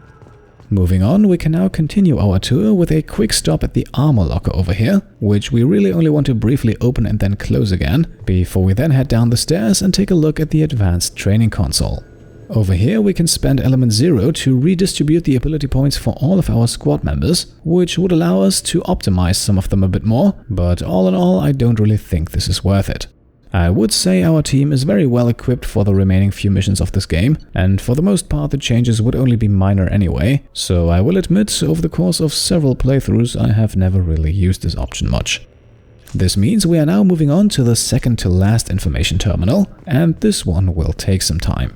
Moving on, we can now continue our tour with a quick stop at the armor locker over here, which we really only want to briefly open and then close again, before we then head down the stairs and take a look at the advanced training console. Over here we can spend element 0 to redistribute the ability points for all of our squad members, which would allow us to optimize some of them a bit more, but all in all I don't really think this is worth it. I would say our team is very well equipped for the remaining few missions of this game, and for the most part the changes would only be minor anyway, so I will admit over the course of several playthroughs I have never really used this option much. This means we are now moving on to the second to last information terminal, and this one will take some time.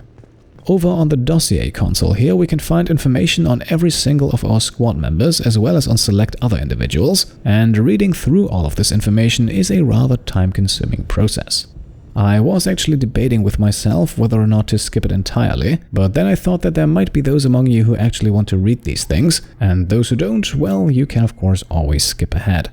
Over on the dossier console here we can find information on every single of our squad members as well as on select other individuals, and reading through all of this information is a rather time-consuming process. I was actually debating with myself whether or not to skip it entirely, but then I thought that there might be those among you who actually want to read these things, and those who don't, well, you can of course always skip ahead.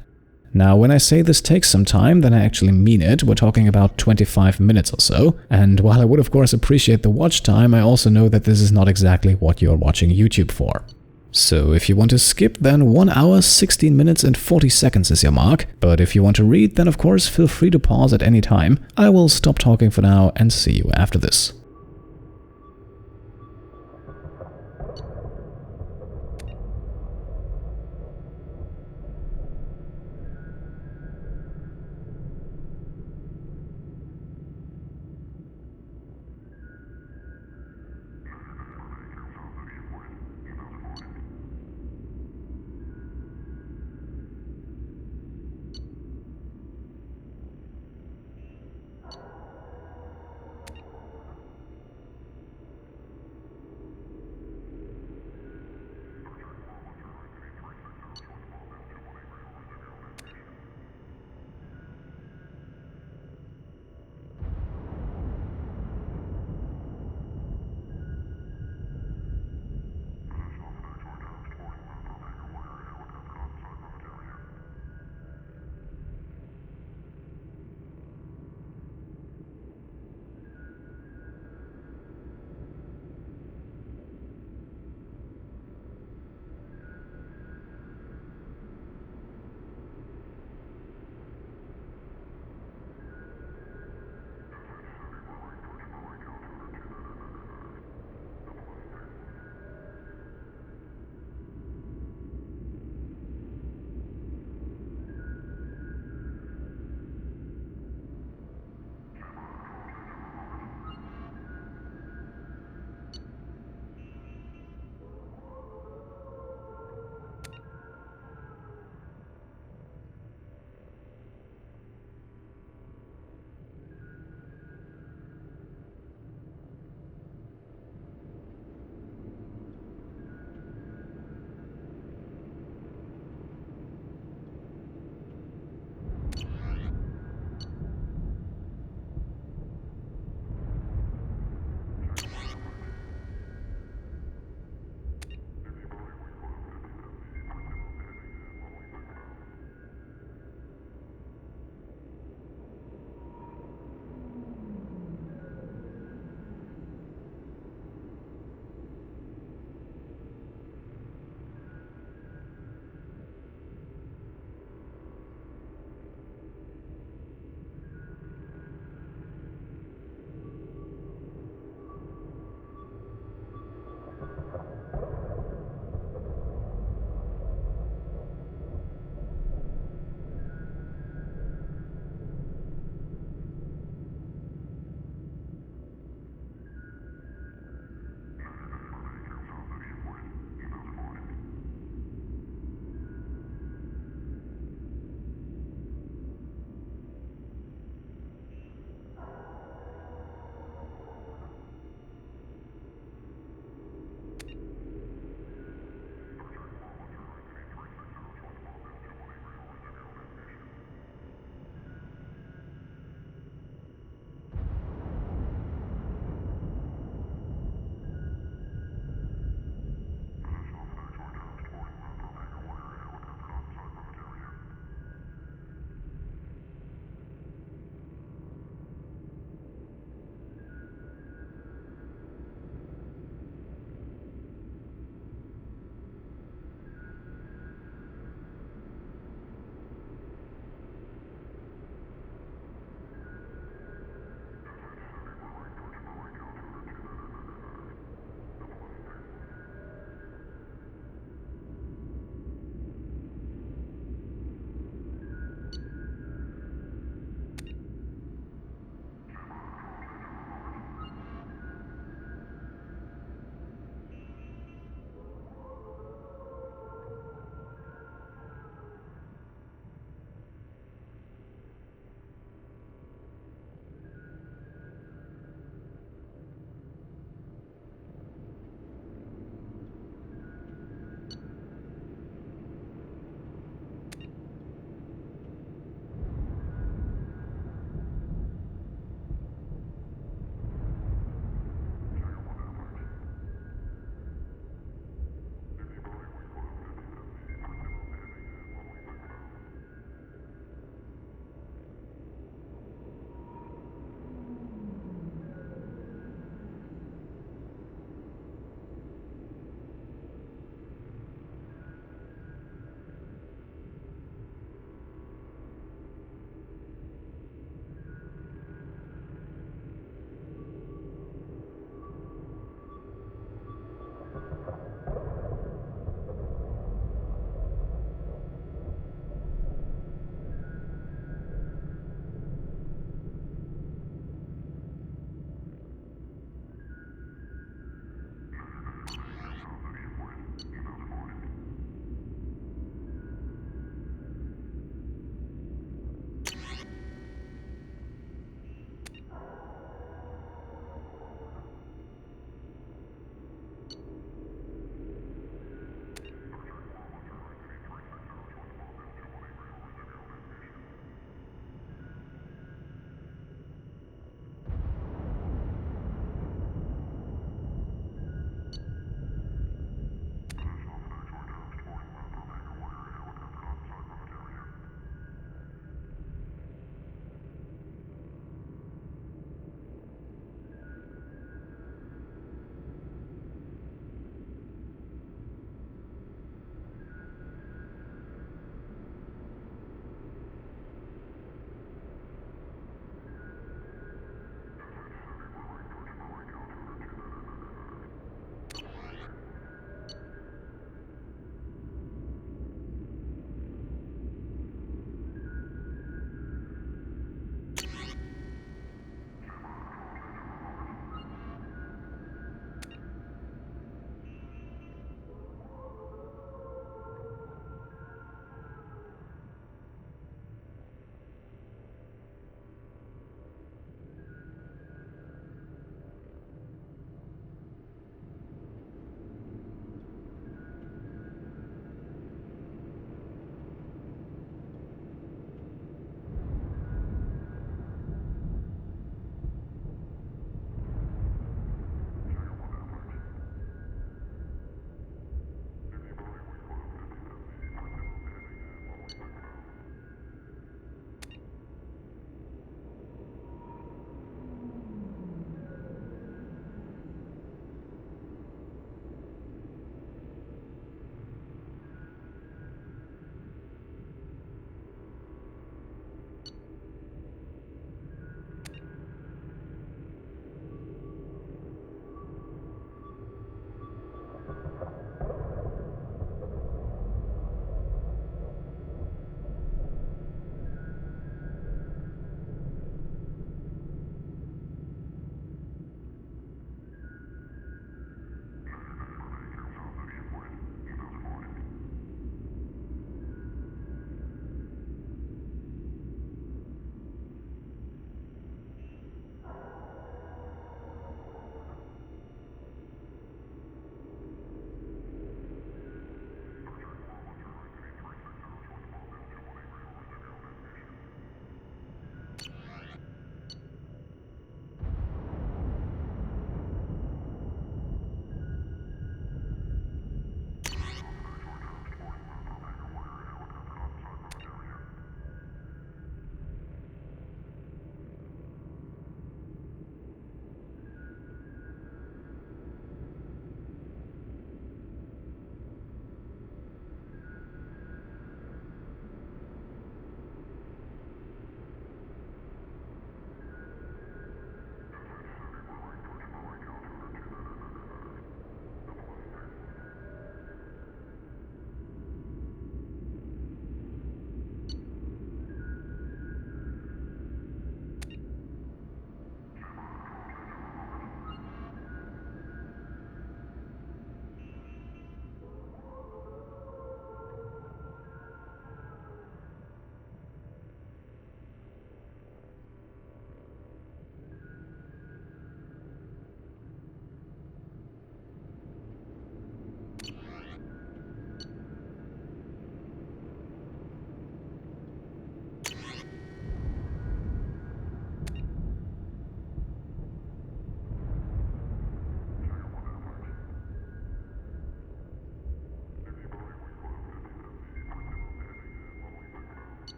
Now, when I say this takes some time, then I actually mean it. We're talking about 25 minutes or so, and while I would of course appreciate the watch time, I also know that this is not exactly what you're watching YouTube for. So if you want to skip, then 1 hour, 16 minutes and 40 seconds is your mark, but if you want to read, then of course feel free to pause at any time. I will stop talking for now and see you after this.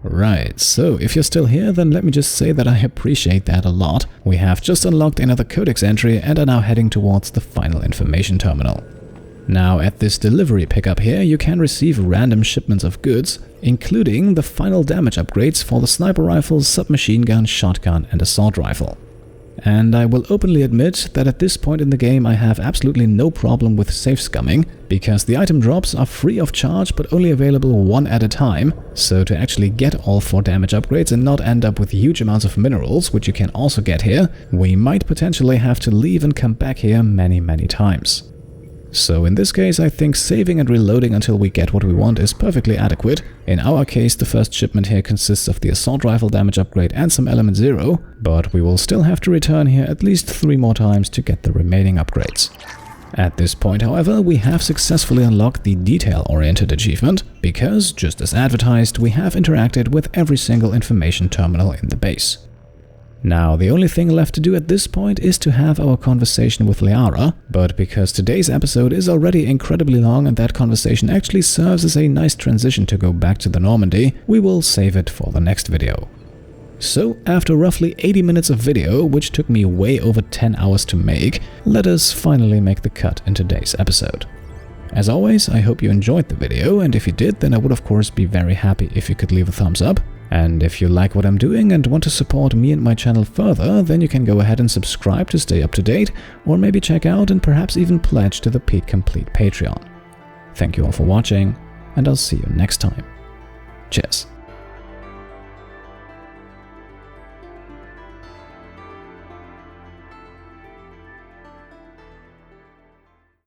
Right, so if you're still here, then let me just say that I appreciate that a lot. We have just unlocked another codex entry and are now heading towards the final information terminal. Now, at this delivery pickup here, you can receive random shipments of goods, including the final damage upgrades for the sniper rifle, submachine gun, shotgun and assault rifle. And I will openly admit that at this point in the game I have absolutely no problem with safe scumming, because the item drops are free of charge but only available one at a time, so to actually get all 4 damage upgrades and not end up with huge amounts of minerals, which you can also get here, we might potentially have to leave and come back here many times. So in this case I think saving and reloading until we get what we want is perfectly adequate. In our case the first shipment here consists of the assault rifle damage upgrade and some element 0, but we will still have to return here at least 3 more times to get the remaining upgrades. At this point, however, we have successfully unlocked the detail-oriented achievement, because, just as advertised, we have interacted with every single information terminal in the base. Now, the only thing left to do at this point is to have our conversation with Liara, but because today's episode is already incredibly long and that conversation actually serves as a nice transition to go back to the Normandy, we will save it for the next video. So, after roughly 80 minutes of video, which took me way over 10 hours to make, let us finally make the cut in today's episode. As always, I hope you enjoyed the video, and if you did, then I would of course be very happy if you could leave a thumbs up. And if you like what I'm doing and want to support me and my channel further, then you can go ahead and subscribe to stay up to date, or maybe check out and perhaps even pledge to the Pete Complete Patreon. Thank you all for watching, and I'll see you next time. Cheers.